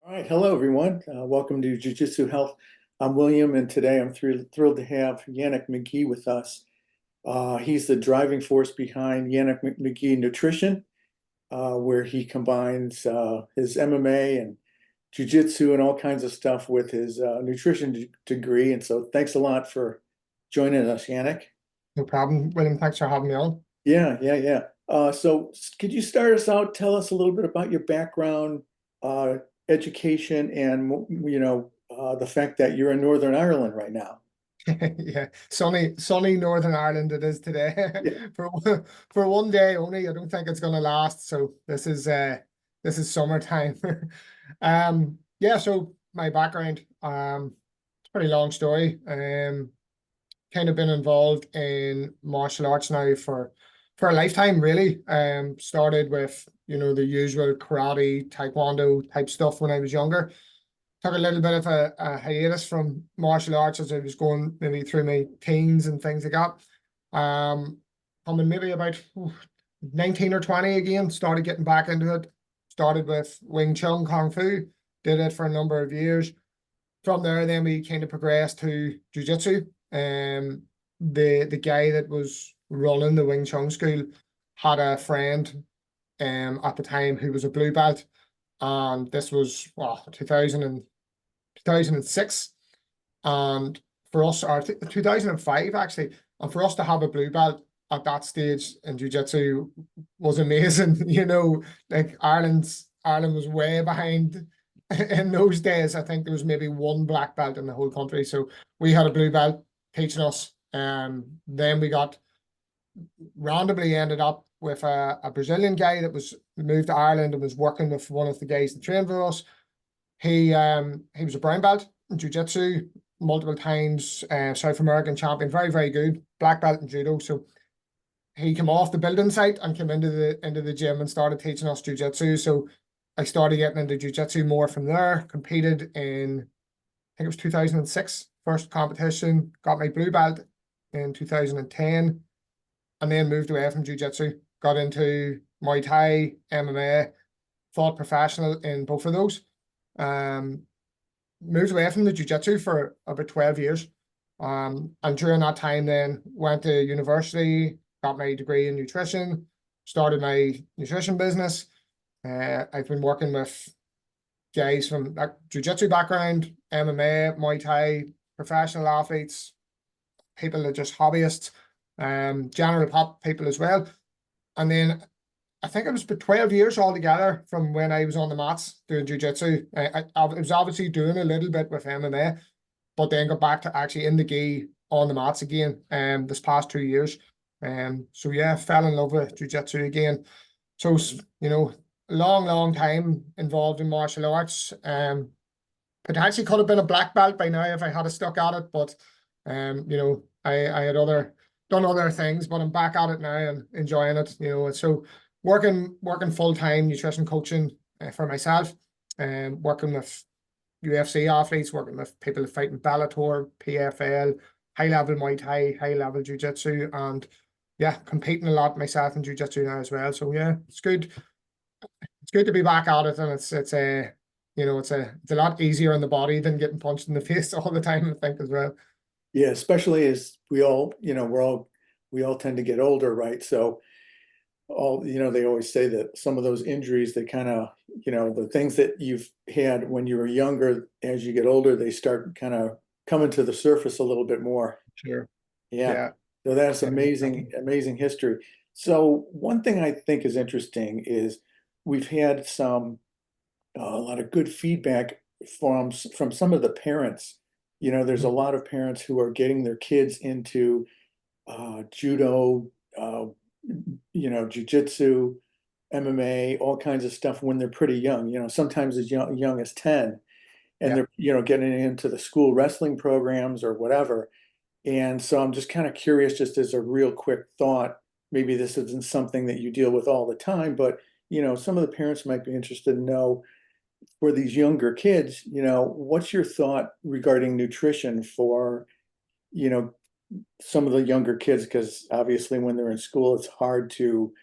All right, hello everyone. Welcome to Jiu-Jitsu Health. I'm William, and today I'm thrilled to have Yannick Magee with us. He's the driving force behind Yannick Magee Nutrition, where he combines his MMA and Jiu-Jitsu and all kinds of stuff with his nutrition degree. And so, thanks a lot for joining us, Yannick. No problem, William. Thanks for having me on. Yeah. So, could you start us out? Tell us a little bit about your background, uh, education, and the fact that you're in Northern Ireland right now. Yeah, sunny Northern Ireland it is today. Yeah. For one day only. I don't think it's gonna last. So this is summertime. Yeah, so my background, it's a pretty long story. Kind of been involved in martial arts now for a lifetime, really. Started with, the usual karate, taekwondo type stuff when I was younger. Took a little bit of a hiatus from martial arts as I was going maybe through my teens and things like that. Coming maybe about 19 or 20 again, started getting back into it. Started with Wing Chun Kung Fu, did it for a number of years. From there, then we kind of progressed to Jiu-Jitsu. The guy that was running the Wing Chun school had a friend at the time who was a blue belt, and this was 2006. And for us, or 2005 actually, and for us to have a blue belt at that stage in jiu-jitsu was amazing. Like Ireland was way behind in those days. I think there was maybe one black belt in the whole country. So we had a blue belt teaching us. Then we got randomly ended up with a Brazilian guy that was moved to Ireland and was working with one of the guys that trained for us. He was a brown belt in jiu-jitsu, multiple times South American champion, very, very good, black belt in judo. So he came off the building site and came into the gym and started teaching us jiu-jitsu. So I started getting into jiu-jitsu more from there, competed in, I think it was 2006, first competition, got my blue belt in 2010, and then moved away from jiu-jitsu, got into Muay Thai, MMA, fought professional in both of those. Moved away from the jiu-jitsu for about 12 years. And during that time then went to university, got my degree in nutrition, started my nutrition business. I've been working with guys from jiu-jitsu background, MMA, Muay Thai, professional athletes, people that are just hobbyists, general pop people as well. And then I think it was about 12 years altogether from when I was on the mats doing jiu-jitsu. I was obviously doing a little bit with MMA, but then got back to actually in the gi on the mats again this past 2 years. So yeah, fell in love with jiu-jitsu again. So, long time involved in martial arts. Potentially could have been a black belt by now if I had stuck at it, but I had done other things, but I'm back at it now and enjoying it. So working full-time nutrition coaching for myself, and working with UFC athletes, working with people fighting Bellator, PFL, high-level Muay Thai, high-level Jiu-Jitsu, and yeah, competing a lot myself in Jiu-Jitsu now as well. So yeah, it's good. It's good to be back at it, and it's a lot easier on the body than getting punched in the face all the time, I think, as well. Yeah, especially as we all tend to get older, right? So they always say that some of those injuries, they kind of, the things that you've had when you were younger, as you get older, they start kind of coming to the surface a little bit more. Sure. Yeah. Yeah. So that's Yeah, amazing, definitely. amazing history. So one thing I think is interesting is we've had a lot of good feedback from some of the parents. There's a Mhm. lot of parents who are getting their kids into judo, jujitsu, MMA, all kinds of stuff when they're pretty young. Sometimes as young as 10, and Yeah. they're getting into the school wrestling programs or whatever. And so I'm just kind of curious, just as a real quick thought, maybe this isn't something that you deal with all the time, but some of the parents might be interested to know for these younger kids, what's your thought regarding nutrition for, you know, some of the younger kids? Because obviously when they're in school, it's hard to,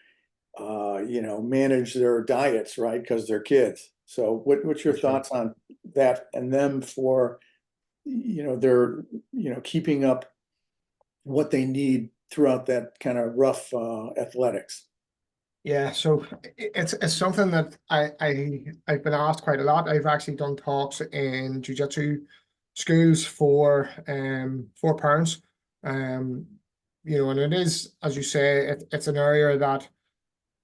manage their diets, right? Because they're kids. So what's your for sure. thoughts on that and them for, their, keeping up what they need throughout that kind of rough athletics? Yeah, so it's something that I've been asked quite a lot. I've actually done talks in jiu-jitsu schools for parents. Um, and it is, as you say, it's an area that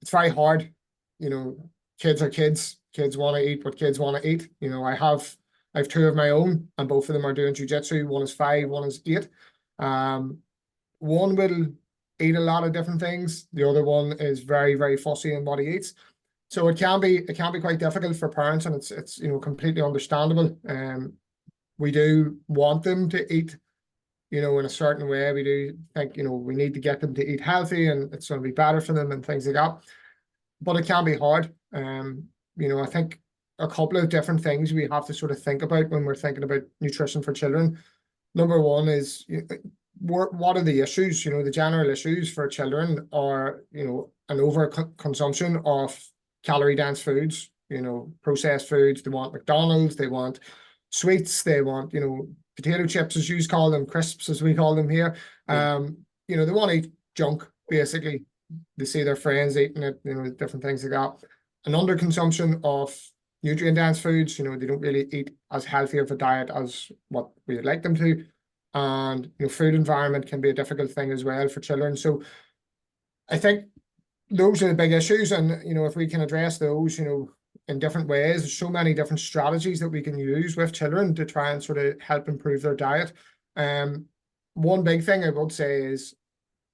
it's very hard. You know, kids are kids. Kids want to eat what kids want to eat. I have two of my own, and both of them are doing jiu-jitsu. One is 5, one is 8. Um, One will eat a lot of different things. The other one is very, very fussy in what he eats. So it can be quite difficult for parents, and it's completely understandable. We do want them to eat, in a certain way. We do think, we need to get them to eat healthy, and it's going to be better for them and things like that. But it can be hard. I think a couple of different things we have to sort of think about when we're thinking about nutrition for children. Number one is what are the issues? The general issues for children are, an over consumption of calorie dense foods, processed foods. They want McDonald's, they want sweets, they want, potato chips, as you call them, crisps, as we call them here. Yeah. They want to eat junk, basically. They see their friends eating it, different things like that. An underconsumption of nutrient dense foods, they don't really eat as healthy of a diet as what we'd like them to. And food environment can be a difficult thing as well for children. So I think those are the big issues. And if we can address those, in different ways, there's so many different strategies that we can use with children to try and sort of help improve their diet. One big thing I would say is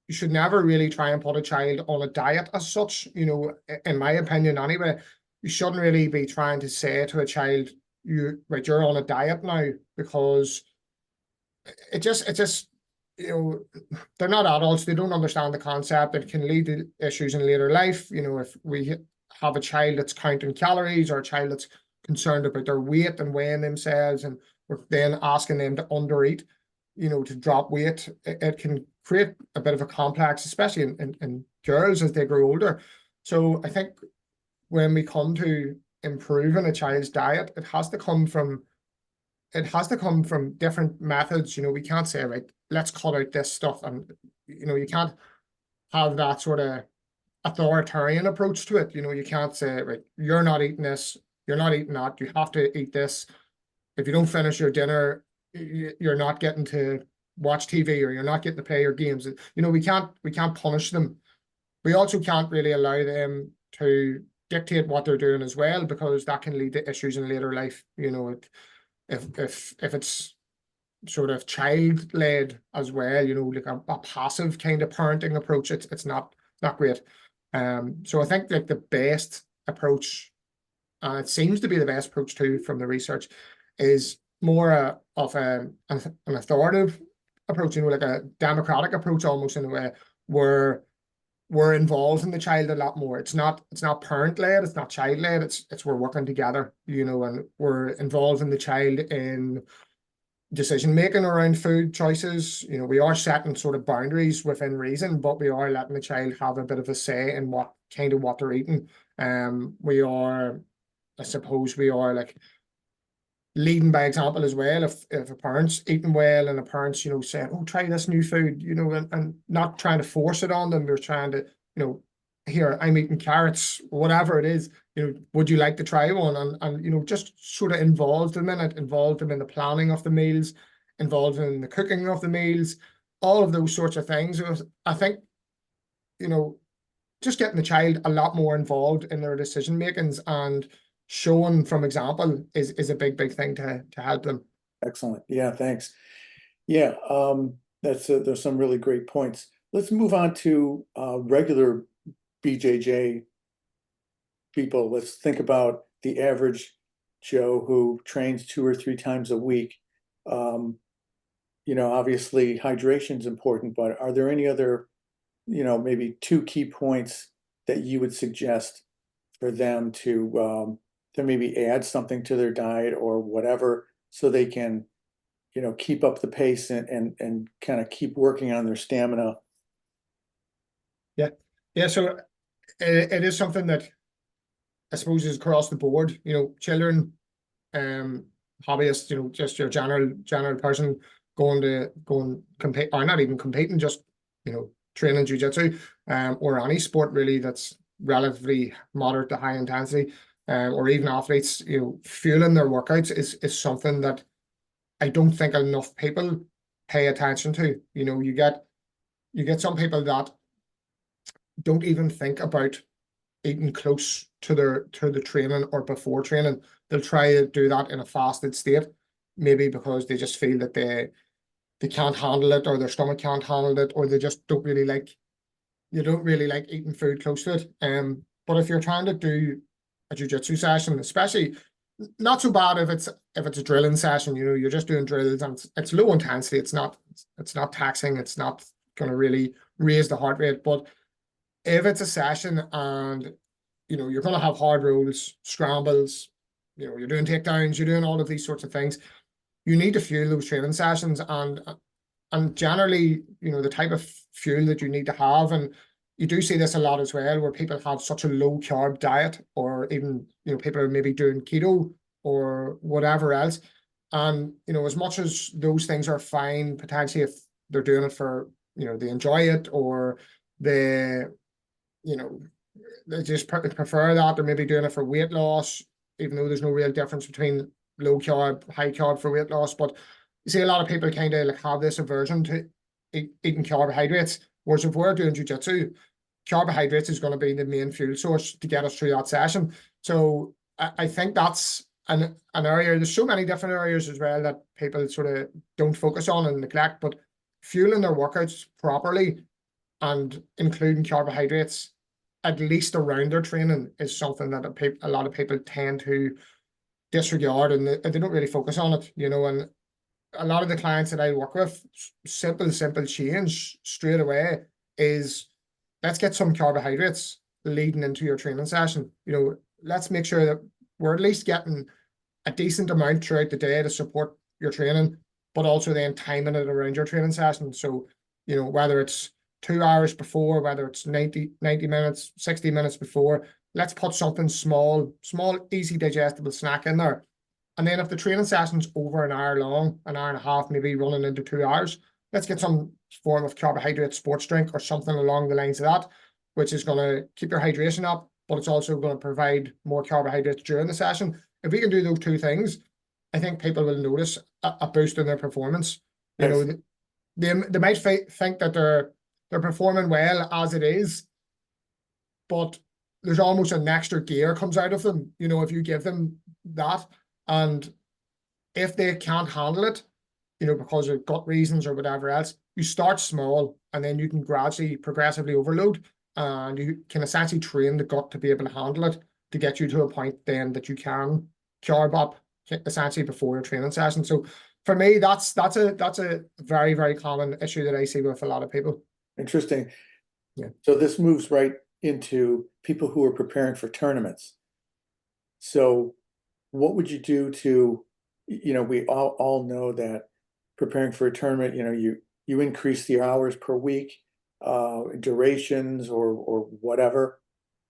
you should never really try and put a child on a diet as such, in my opinion anyway. You shouldn't really be trying to say to a child, you're on a diet now, because it just, they're not adults. They don't understand the concept. It can lead to issues in later life. If we have a child that's counting calories, or a child that's concerned about their weight and weighing themselves, and we're then asking them to undereat, to drop weight, it can create a bit of a complex, especially in girls as they grow older. So I think when we come to improving a child's diet, it has to come from different methods. We can't say, right, let's cut out this stuff. And, you can't have that sort of authoritarian approach to it. You can't say, right, you're not eating this, you're not eating that, you have to eat this. If you don't finish your dinner, you're not getting to watch TV, or you're not getting to play your games. We can't punish them. We also can't really allow them to dictate what they're doing as well, because that can lead to issues in later life. If it's sort of child led as well, like a passive kind of parenting approach, it's not great. So I think like the best approach, and it seems to be the best approach too from the research, is more of an authoritative approach, like a democratic approach almost, in a way where we're involved in the child a lot more. It's not parent led, it's not child led, it's we're working together, and we're involved in the child in decision making around food choices. We are setting sort of boundaries within reason, but we are letting the child have a bit of a say in what they're eating. I suppose we are like leading by example as well. If a parent's eating well, and a parent's, saying, oh, try this new food, and not trying to force it on them. We're trying to, here, I'm eating carrots, whatever it is, would you like to try one? And just sort of involve them in it, involve them in the planning of the meals, involve them in the cooking of the meals, all of those sorts of things. I think, you know, just getting the child a lot more involved in their decision makings and showing from example is a big, big thing to help them. Excellent. Yeah, thanks. Yeah, there's some really great points. Let's move on to regular BJJ people. Let's think about the average Joe who trains 2 or 3 times a week. Obviously hydration is important, but are there any other, maybe 2 key points that you would suggest for them to maybe add something to their diet or whatever, so they can, keep up the pace and kind of keep working on their stamina? Yeah. Yeah. So it is something that I suppose is across the board, children, hobbyists, just your general person going compete, or not even competing, just training jiu-jitsu, or any sport really that's relatively moderate to high intensity, or even athletes, fueling their workouts is something that I don't think enough people pay attention to. You get some people that don't even think about eating close to the training or before training. They'll try to do that in a fasted state, maybe because they just feel that they can't handle it, or their stomach can't handle it, or they just don't really like eating food close to it. But if you're trying to do a jiu-jitsu session, especially, not so bad if it's a drilling session, you're just doing drills and it's low intensity, it's not taxing, it's not going to really raise the heart rate. But if it's a session and you're going to have hard rolls, scrambles, you're doing takedowns, you're doing all of these sorts of things, you need to fuel those training sessions, and generally, the type of fuel that you need to have. And you do see this a lot as well, where people have such a low carb diet, or even, people are maybe doing keto or whatever else. And, as much as those things are fine, potentially, if they're doing it for, they enjoy it, or they, they just prefer that, they're maybe doing it for weight loss, even though there's no real difference between low carb, high carb for weight loss. But you see a lot of people kind of like have this aversion to eating carbohydrates, whereas if we're doing jiu-jitsu, carbohydrates is going to be the main fuel source to get us through that session. So I think that's an area. There's so many different areas as well that people sort of don't focus on and neglect, but fueling their workouts properly and including carbohydrates at least around their training is something that a lot of people tend to disregard, and they don't really focus on it, and a lot of the clients that I work with, simple change straight away is, let's get some carbohydrates leading into your training session. Let's make sure that we're at least getting a decent amount throughout the day to support your training, but also then timing it around your training session. So, whether it's 2 hours before, whether it's 90 minutes, 60 minutes before, let's put something small, easy digestible snack in there. And then if the training session's over an hour long, an hour and a half, maybe running into 2 hours, let's get some form of carbohydrate sports drink or something along the lines of that, which is going to keep your hydration up, but it's also going to provide more carbohydrates during the session. If we can do those two things, I think people will notice a boost in their performance. Yes. They might think that they're performing well as it is, but there's almost an extra gear comes out of them, if you give them that. And if they can't handle it, because of gut reasons or whatever else, you start small and then you can gradually, progressively overload, and you can essentially train the gut to be able to handle it, to get you to a point then that you can carb up essentially before your training session. So for me, that's a very, very common issue that I see with a lot of people. Interesting. Yeah. So this moves right into people who are preparing for tournaments. So what would you do to, we all know that preparing for a tournament, you increase the hours per week, durations or whatever.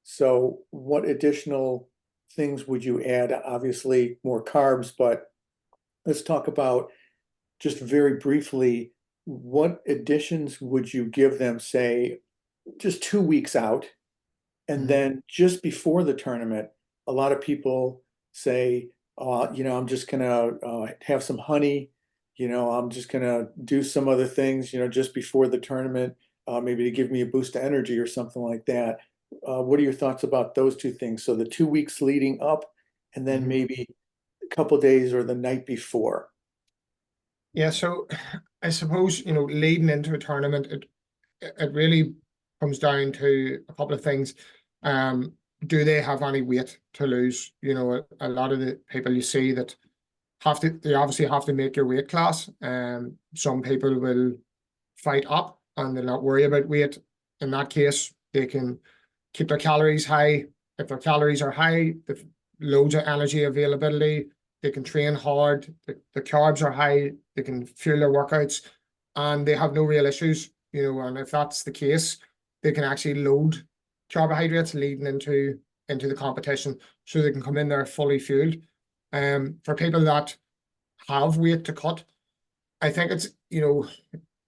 So what additional things would you add? Obviously more carbs, but let's talk about just very briefly, what additions would you give them, say, just 2 weeks out? And then just before the tournament, a lot of people say, I'm just gonna have some honey, I'm just gonna do some other things, just before the tournament, maybe to give me a boost of energy or something like that. What are your thoughts about those two things? So the 2 weeks leading up, and then maybe a couple days or the night before. Yeah, so I suppose, leading into a tournament, it really comes down to a couple of things. Do they have any weight to lose? A lot of the people you see that they obviously have to make your weight class. Some people will fight up and they'll not worry about weight. In that case, they can keep their calories high. If their calories are high, they've loads of energy availability. They can train hard. The carbs are high. They can fuel their workouts, and they have no real issues. And if that's the case, they can actually load carbohydrates leading into into the competition so they can come in there fully fueled. For people that have weight to cut, I think it's,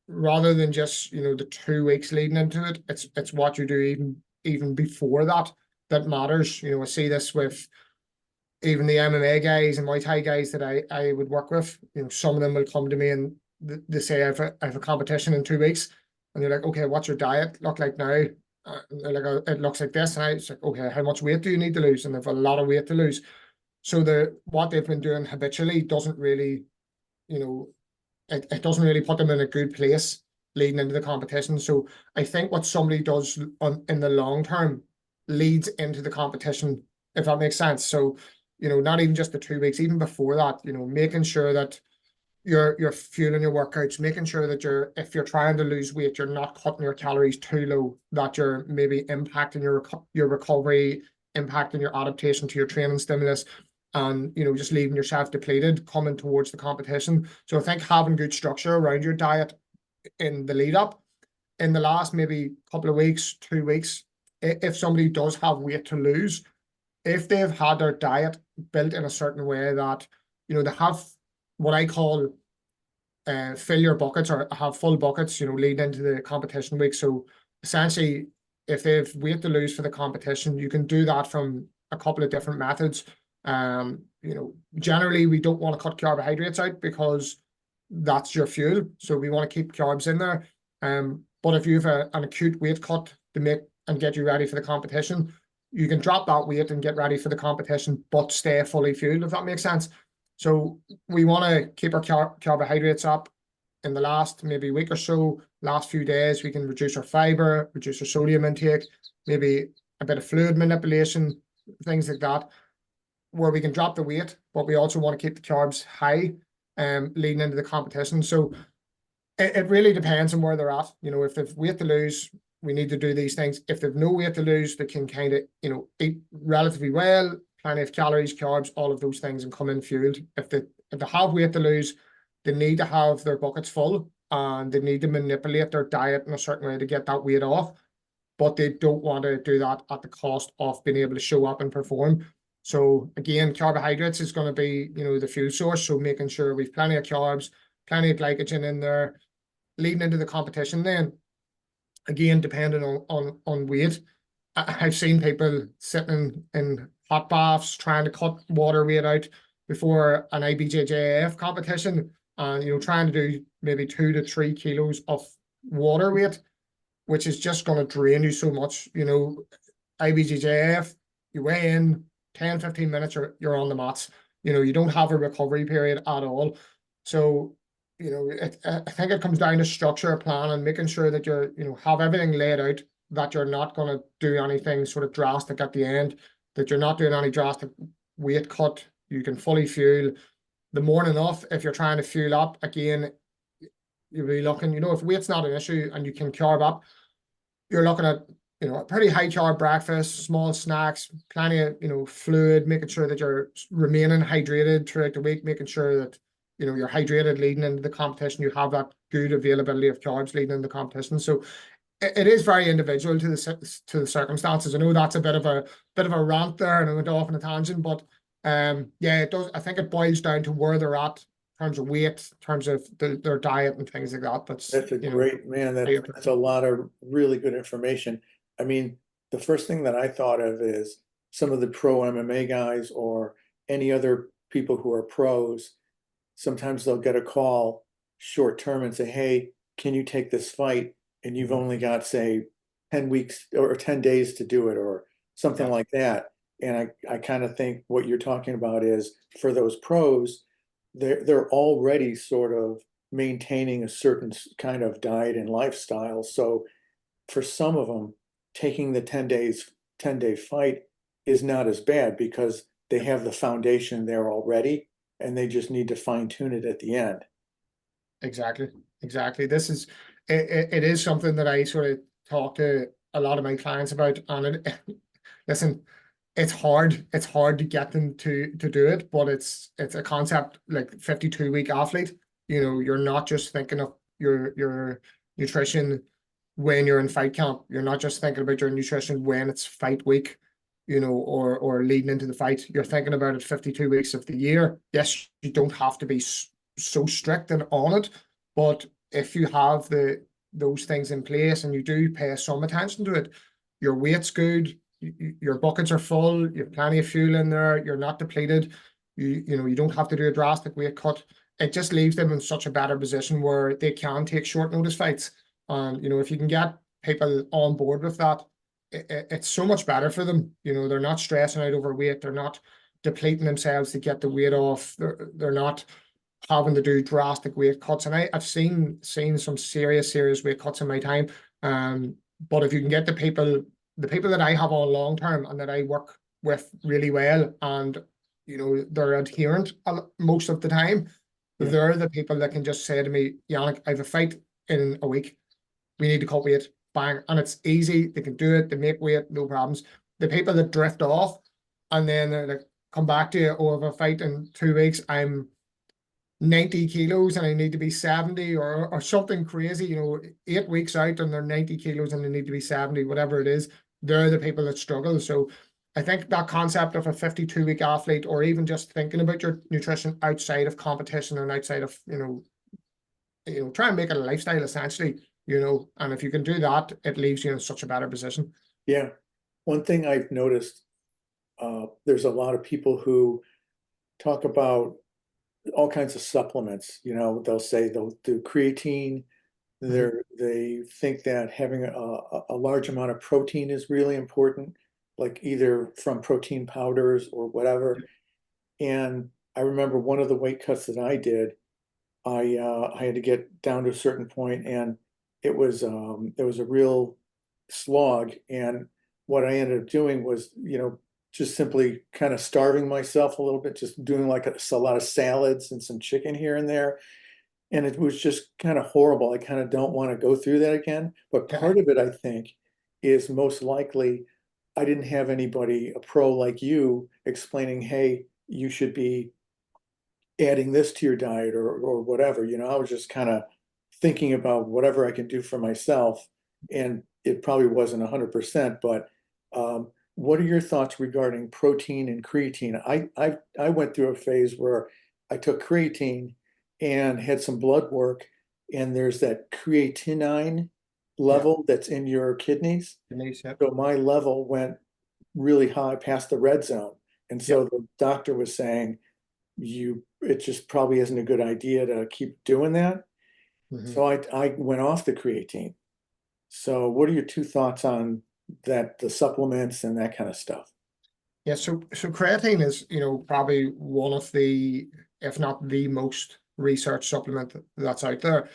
rather than just, the 2 weeks leading into it, it's what you do even before that that matters. I see this with even the MMA guys and Muay Thai guys that I would work with. Some of them will come to me and they say I have a competition in 2 weeks, and they're like, okay, what's your diet look like now? They're like, it looks like this, and I was like, okay, how much weight do you need to lose? And they've a lot of weight to lose. So what they've been doing habitually doesn't really, it doesn't really put them in a good place leading into the competition. So I think what somebody does in the long term leads into the competition, if that makes sense. So, not even just the 2 weeks, even before that, making sure that you're fueling your workouts, making sure that if you're trying to lose weight, you're not cutting your calories too low, that you're maybe impacting your recovery, impacting your adaptation to your training stimulus, and just leaving yourself depleted coming towards the competition. So I think having good structure around your diet in the lead up, in the last maybe couple of weeks, 2 weeks, if somebody does have weight to lose, if they've had their diet built in a certain way that they have what I call fill your buckets, or have full buckets, leading into the competition week. So essentially, if they've weight to lose for the competition, you can do that from a couple of different methods. Generally we don't want to cut carbohydrates out because that's your fuel. So we want to keep carbs in there. But if you have an acute weight cut to make and get you ready for the competition, you can drop that weight and get ready for the competition, but stay fully fueled, if that makes sense. So we want to keep our carbohydrates up in the last maybe week or so, last few days. We can reduce our fiber, reduce our sodium intake, maybe a bit of fluid manipulation, things like that, where we can drop the weight, but we also want to keep the carbs high leading into the competition. So it really depends on where they're at. If they've weight to lose, we need to do these things. If they've no weight to lose, they can kind of, eat relatively well, plenty of calories, carbs, all of those things, and come in fueled. If they have weight to lose, they need to have their buckets full, and they need to manipulate their diet in a certain way to get that weight off. But they don't want to do that at the cost of being able to show up and perform. So again, carbohydrates is going to be, the fuel source. So making sure we've plenty of carbs, plenty of glycogen in there, leading into the competition. Then again, depending on weight, I've seen people sitting in hot baths trying to cut water weight out before an IBJJF competition, and trying to do maybe 2 to 3 kilos of water weight, which is just going to drain you so much. IBJJF, you weigh in 10-15 minutes, you're on the mats. You don't have a recovery period at all. So I think it comes down to structure a plan and making sure that you're, have everything laid out, that you're not going to do anything sort of drastic at the end, that you're not doing any drastic weight cut. You can fully fuel the morning off. If you're trying to fuel up, again, you'll be looking, if weight's not an issue and you can carb up, you're looking at, a pretty high carb breakfast, small snacks, plenty of, fluid, making sure that you're remaining hydrated throughout the week, making sure that, you're hydrated leading into the competition. You have that good availability of carbs leading into the competition. So it is very individual to the circumstances. I know that's a bit of a rant there, and I went off on a tangent, but yeah, it does. I think it boils down to where they're at in terms of weight, in terms of their diet and things like that. That's a great, man. That's a lot of really good information. I mean, the first thing that I thought of is some of the pro MMA guys or any other people who are pros. Sometimes they'll get a call short term and say, hey, can you take this fight? And you've only got, say, 10 weeks or 10 days to do it, or something like that. And I kind of think what you're talking about is, for those pros, they're already sort of maintaining a certain kind of diet and lifestyle. So for some of them, taking the 10-day fight is not as bad because they have the foundation there already, and they just need to fine tune it at the end. Exactly. This is it is something that I sort of talk to a lot of my clients about, and listen, it's hard to get them to do it, but it's a concept like 52-week athlete. You're not just thinking of your nutrition when you're in fight camp. You're not just thinking about your nutrition when it's fight week. or leading into the fight. You're thinking about it 52 weeks of the year. Yes, you don't have to be so strict and on it, but if you have those things in place and you do pay some attention to it, your weight's good, your buckets are full, you have plenty of fuel in there, you're not depleted, you don't have to do a drastic weight cut. It just leaves them in such a better position where they can take short notice fights. And if you can get people on board with that, it's so much better for them. They're not stressing out over weight, they're not depleting themselves to get the weight off, they're not having to do drastic weight cuts. And I've seen some serious weight cuts in my time. But if you can get the people that I have on long term and that I work with really well, and they're adherent most of the time, Yeah. they're the people that can just say to me, Yannick, I have a fight in a week. We need to cut weight. Bang. And it's easy. They can do it. They make weight, no problems. The people that drift off and then they're like, come back to you, oh, I have a fight in 2 weeks. I'm 90 kilos and I need to be 70 or something crazy, 8 weeks out and they're 90 kilos and they need to be 70, whatever it is. They're the people that struggle. So I think that concept of a 52-week athlete, or even just thinking about your nutrition outside of competition and outside of, try and make it a lifestyle essentially, and if you can do that, it leaves you in such a better position. Yeah. One thing I've noticed, there's a lot of people who talk about all kinds of supplements. They'll say they'll do creatine. They think that having a large amount of protein is really important, like either from protein powders or whatever. And I remember one of the weight cuts that I did, I had to get down to a certain point, and it was a real slog. And what I ended up doing was, just simply kind of starving myself a little bit, just doing like a lot of salads and some chicken here and there. And it was just kind of horrible. I kind of don't want to go through that again. But part of it, I think, is most likely I didn't have anybody, a pro like you, explaining, hey, you should be adding this to your diet or whatever. I was just kind of thinking about whatever I can do for myself. And it probably wasn't 100%, but what are your thoughts regarding protein and creatine? I went through a phase where I took creatine and had some blood work, and there's that creatinine level that's in your kidneys. So my level went really high past the red zone. And so the doctor was saying, it just probably isn't a good idea to keep doing that. So I went off the creatine. So what are your two thoughts on that, the supplements and that kind of stuff? Yeah, so creatine is, probably one of the, if not the most research supplement that's out there.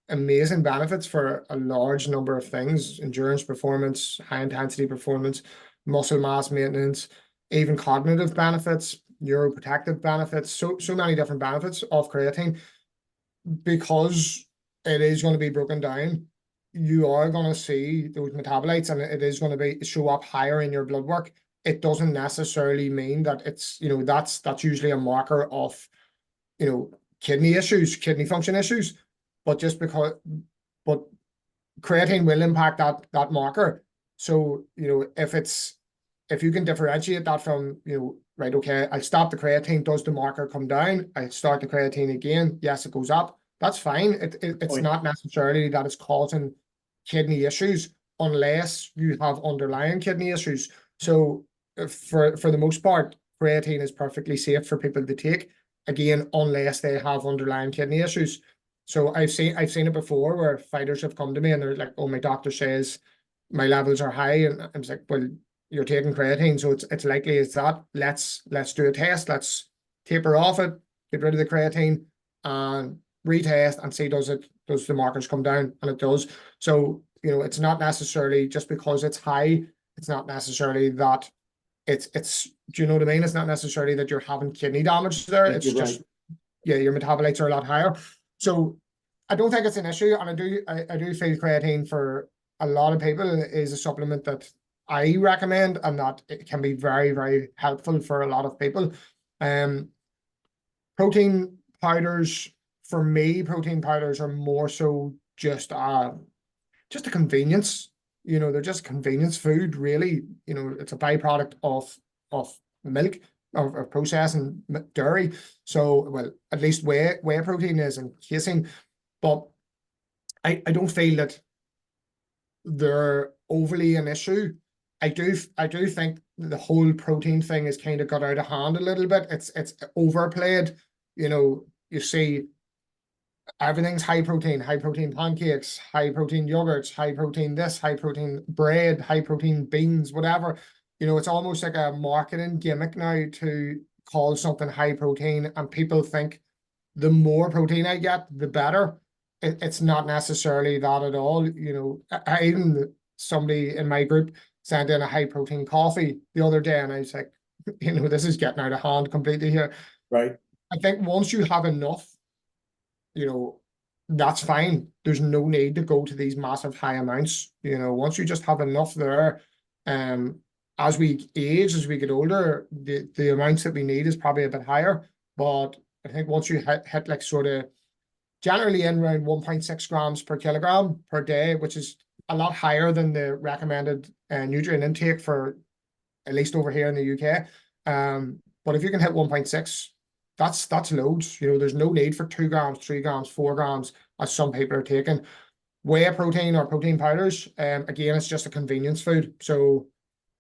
Amazing benefits for a large number of things: endurance performance, high intensity performance, muscle mass maintenance, even cognitive benefits, neuroprotective benefits, so many different benefits of creatine. Because it is going to be broken down, you are going to see those metabolites and it is going to show up higher in your blood work. It doesn't necessarily mean that it's, that's usually a marker of, kidney issues, kidney function issues. But but creatine will impact that marker. So, if you can differentiate that from, right, okay, I stop the creatine, does the marker come down? I start the creatine again, yes, it goes up. That's fine. It's not necessarily that it's causing kidney issues unless you have underlying kidney issues. So for the most part, creatine is perfectly safe for people to take, again, unless they have underlying kidney issues. So I've seen it before where fighters have come to me and they're like, oh, my doctor says my levels are high. And I'm like, well, you're taking creatine, so it's likely it's that. Let's do a test. Let's taper off it, get rid of the creatine, and retest and see does the markers come down, and it does. So it's not necessarily just because it's high. It's not necessarily that it's do you know what I mean? It's not necessarily that you're having kidney damage there. Yeah, It's you're just right. your metabolites are a lot higher. So I don't think it's an issue, and I do feel creatine for a lot of people is a supplement that I recommend, and that it can be very, very helpful for a lot of people. Protein powders, for me, protein powders are more so just a convenience. You know, they're just convenience food, really. You know, it's a byproduct of milk, of processing dairy. So, well, at least whey protein is and casein, but I don't feel that they're overly an issue. I do think the whole protein thing is kind of got out of hand a little bit. It's overplayed. You know, you see everything's high protein pancakes, high protein yogurts, high protein this, high protein bread, high protein beans, whatever. You know, it's almost like a marketing gimmick now to call something high protein, and people think the more protein I get, the better. It's not necessarily that at all. You know, I even somebody in my group sent in a high protein coffee the other day, and I was like, you know, this is getting out of hand completely here. Right. I think once you have enough, you know, that's fine. There's no need to go to these massive high amounts. You know, once you just have enough there, um, as we age, as we get older, the amounts that we need is probably a bit higher. But I think once you hit like sort of generally in around 1.6 grams per kilogram per day, which is a lot higher than the recommended nutrient intake for at least over here in the UK. But if you can hit 1.6, that's loads. You know, there's no need for 2 grams, 3 grams, 4 grams, as some people are taking. Whey protein or protein powders, again, it's just a convenience food. So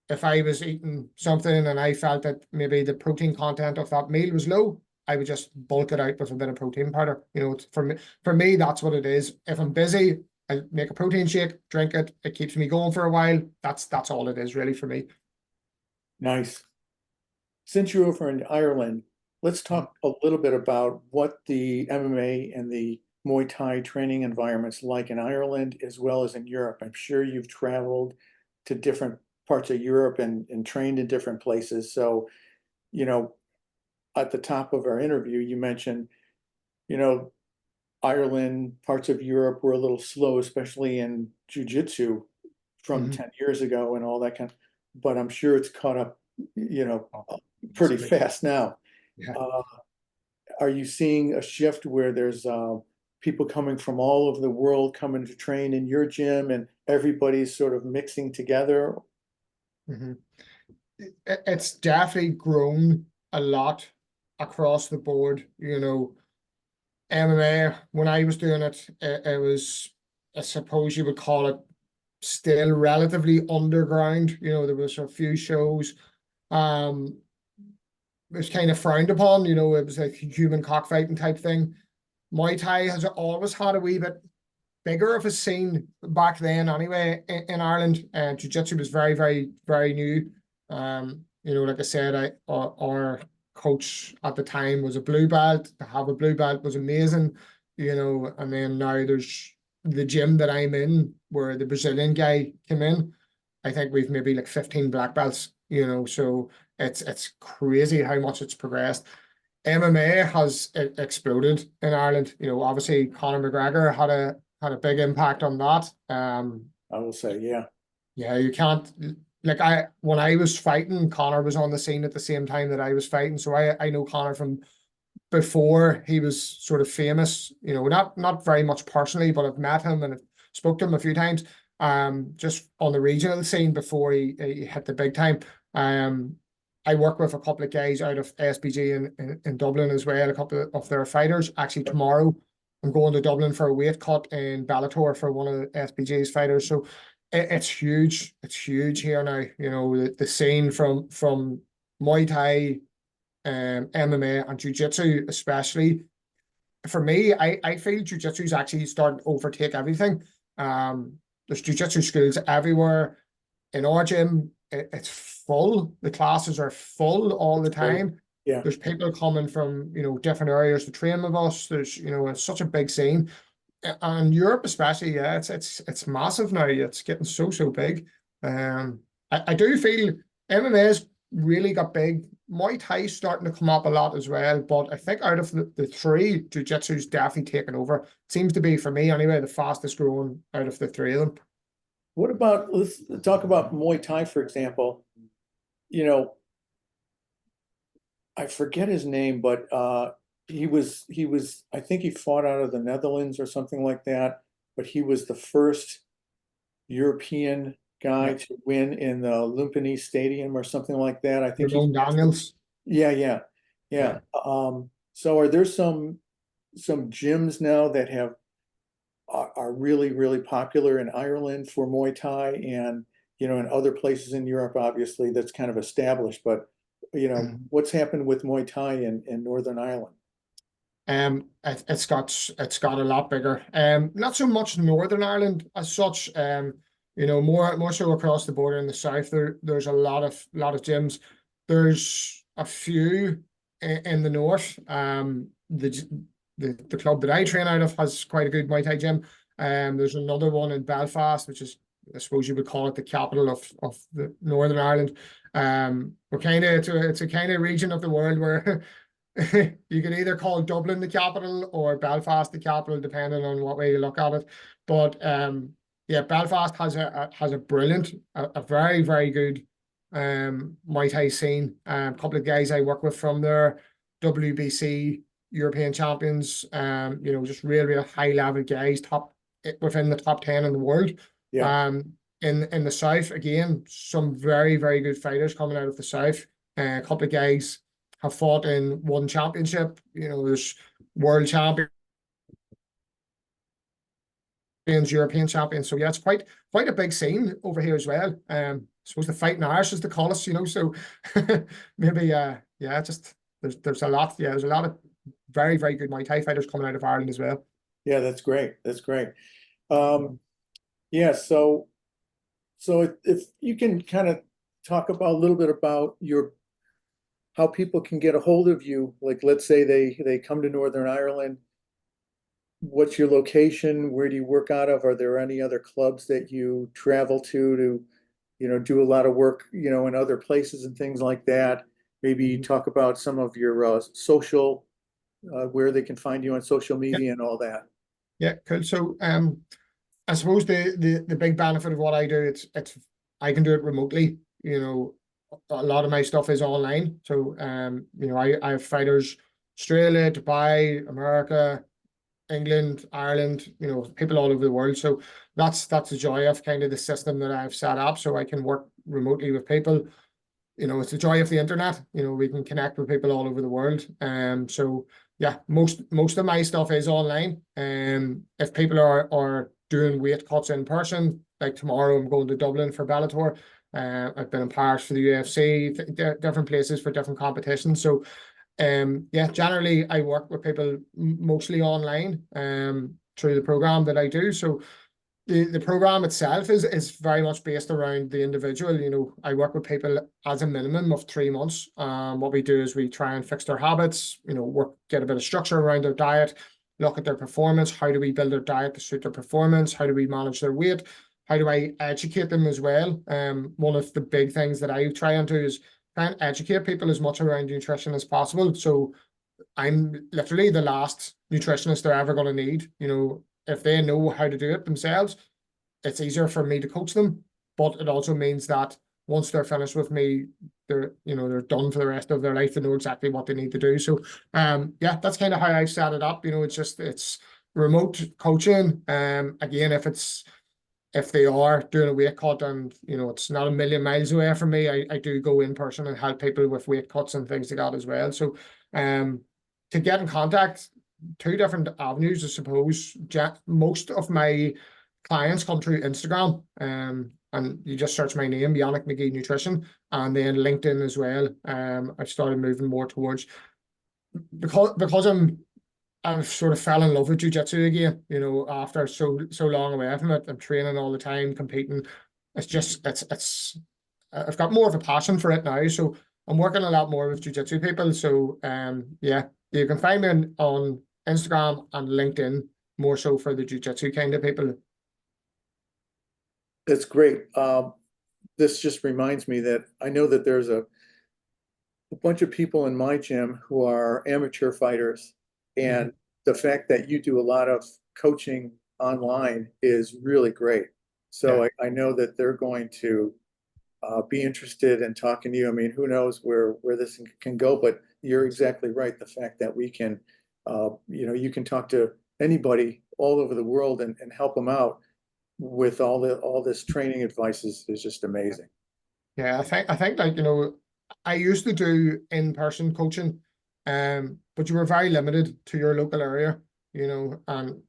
if I was eating something and I felt that maybe the protein content of that meal was low, I would just bulk it out with a bit of protein powder. You know, for me, that's what it is. If I'm busy, I make a protein shake, drink it. It keeps me going for a while. That's all it is really for me. Nice. Since you're over in Ireland, let's talk a little bit about what the MMA and the Muay Thai training environment's like in Ireland as well as in Europe. I'm sure you've traveled to different parts of Europe and trained in different places. So, you know, at the top of our interview, you mentioned, you know, Ireland, parts of Europe were a little slow, especially in Jiu-Jitsu from Mhm. 10 years ago and all that kind of, but I'm sure it's caught up, you know, Oh, pretty massively. fast now. Yeah. Uh, are you seeing a shift where there's people coming from all over the world coming to train in your gym and everybody's sort of mixing together? Mhm. It's definitely grown a lot across the board. You know, MMA, when I was doing it, it was, I suppose you would call it still relatively underground. You know, there was a few shows. Um, it was kind of frowned upon. You know, it was like human cockfighting type thing. Muay Thai has always had a wee bit bigger of a scene back then anyway in Ireland. And Jiu-Jitsu was very, very, very new. You know, like I said, our coach at the time was a blue belt. To have a blue belt was amazing, you know, and then now there's the gym that I'm in where the Brazilian guy came in. I think we've maybe like 15 black belts, you know, so it's crazy how much it's progressed. MMA has exploded in Ireland. You know, obviously Conor McGregor had a big impact on that. I will say, yeah, Yeah, you can't like I when I was fighting, Conor was on the scene at the same time that I was fighting. So I know Conor from before he was sort of famous, you know, not very much personally, but I've met him and I've spoke to him a few times. Just on the regional scene before he hit the big time. Um, I work with a couple of guys out of SBG in Dublin as well, a couple of their fighters. Actually, tomorrow I'm going to Dublin for a weight cut in Bellator for one of the SBG's fighters. So it's huge. It's huge here now. You know, the scene from Muay Thai, MMA and Jiu-Jitsu especially. For me, I feel Jiu-Jitsu is actually starting to overtake everything. There's Jiu-Jitsu schools everywhere. In our gym, it's full. The classes are full all the great. time. Yeah. There's people coming from, you know, different areas to train with us. There's, you know, it's such a big scene. And Europe especially, yeah, it's massive now. It's getting so big. I do feel MMA's really got big. Muay Thai's starting to come up a lot as well, but I think out of the three, Jiu-Jitsu's definitely taken over. Seems to be, for me anyway, the fastest growing out of the three of them. What about, let's talk about Muay Thai, for example. You know, I forget his name, but he was I think he fought out of the Netherlands or something like that, but he was the first European guy Yeah, to win in the Lumpini Stadium or something like that. I think he, Ramon Daniels. yeah, yeah, yeah. Yeah. So are there some gyms now that are really, really popular in Ireland for Muay Thai and, in other places in Europe, obviously, that's kind of established, but, what's happened with Muay Thai in Northern Ireland? It's got a lot bigger. Not so much Northern Ireland as such. More so across the border in the south. There's a lot of gyms. There's a few in the north. The club that I train out of has quite a good Muay Thai gym. There's another one in Belfast, which is, I suppose you would call it, the capital of the Northern Ireland. We're kind of it's a kind of region of the world where you can either call Dublin the capital or Belfast the capital, depending on what way you look at it. But yeah, Belfast has a brilliant, a very, very good Muay Thai scene. A couple of guys I work with from there, WBC European champions. Just real, real high level guys, top within the top 10 in the world. Yeah. Um, in the south, again, some very, very good fighters coming out of the south. A couple of guys have fought in one championship. There's world champions, European champions. So yeah, it's quite a big scene over here as well. I suppose the fighting Irish is the call us, so maybe yeah, just there's a lot, yeah, there's a lot of very, very good Muay Thai fighters coming out of Ireland as well. Yeah, that's great. That's great. Yeah, so if you can kind of talk about a little bit about how people can get a hold of you, like let's say they come to Northern Ireland, what's your location? Where do you work out of? Are there any other clubs that you travel to, do a lot of work, in other places and things like that? Maybe Mhm. talk about some of your social, where they can find you on social Yeah, media and all that. yeah, cool. So I suppose the big benefit of what I do, it's I can do it remotely. A lot of my stuff is online. So I have fighters Australia, Dubai, America, England, Ireland, people all over the world. So that's the joy of kind of the system that I've set up. So I can work remotely with people. It's the joy of the internet. We can connect with people all over the world. So yeah, most of my stuff is online. If people are doing weight cuts in person, like tomorrow I'm going to Dublin for Bellator. I've been in Paris for the UFC, different places for different competitions. So yeah, generally I work with people mostly online through the program that I do. So the program itself is very much based around the individual. I work with people as a minimum of 3 months. What we do is we try and fix their habits, get a bit of structure around their diet, look at their performance. How do we build their diet to suit their performance? How do we manage their weight? How do I educate them as well? One of the big things that I try and do is try and educate people as much around nutrition as possible. So I'm literally the last nutritionist they're ever going to need. If they know how to do it themselves, it's easier for me to coach them. But it also means that once they're finished with me, they're done for the rest of their life and know exactly what they need to do. So yeah, that's kind of how I've set it up. It's remote coaching. Again, if they are doing a weight cut and it's not a million miles away from me, I do go in person and help people with weight cuts and things like that as well. So to get in contact, two different avenues, I suppose. Most of my clients come through Instagram, and you just search my name, Yannick Magee Nutrition, and then LinkedIn as well. I've started moving more towards, because I've sort of fell in love with jiu-jitsu again, after so long away from it. I'm training all the time, competing. It's I've got more of a passion for it now. So I'm working a lot more with jiu-jitsu people. So yeah, you can find me on Instagram and LinkedIn, more so for the jiu-jitsu kind of people. That's great. This just reminds me that I know that there's a bunch of people in my gym who are amateur fighters, and Mhm. the fact that you do a lot of coaching online is really great. So Yeah. I know that they're going to be interested in talking to you. I mean, who knows where this can go, but you're exactly right. The fact that we can, you can talk to anybody all over the world and help them out with all this training advice is just amazing. Yeah, I think like, I used to do in-person coaching, but you were very limited to your local area, and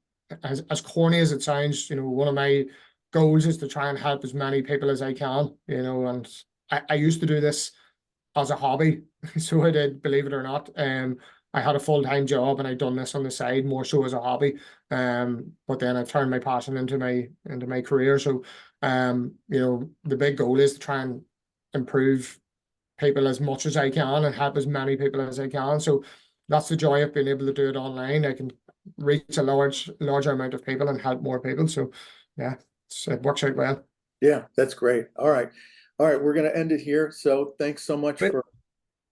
as corny as it sounds, one of my goals is to try and help as many people as I can, and I used to do this as a hobby. So I did, believe it or not. I had a full-time job and I'd done this on the side more so as a hobby. But then I turned my passion into my career. So the big goal is to try and improve people as much as I can and help as many people as I can. So that's the joy of being able to do it online. I can reach a larger amount of people and help more people. So yeah, it works out well. Yeah, that's great. All right. All right, we're going to end it here. So thanks so much Great. for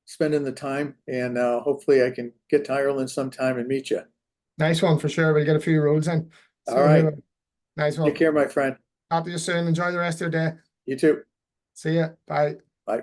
spending the time, and hopefully I can get to Ireland sometime and meet you. Nice one for sure. We'll get a few rolls in. All So right. nice Take one. care, my friend. Talk to you soon. Enjoy the rest of your day. You too. See ya. Bye. Bye.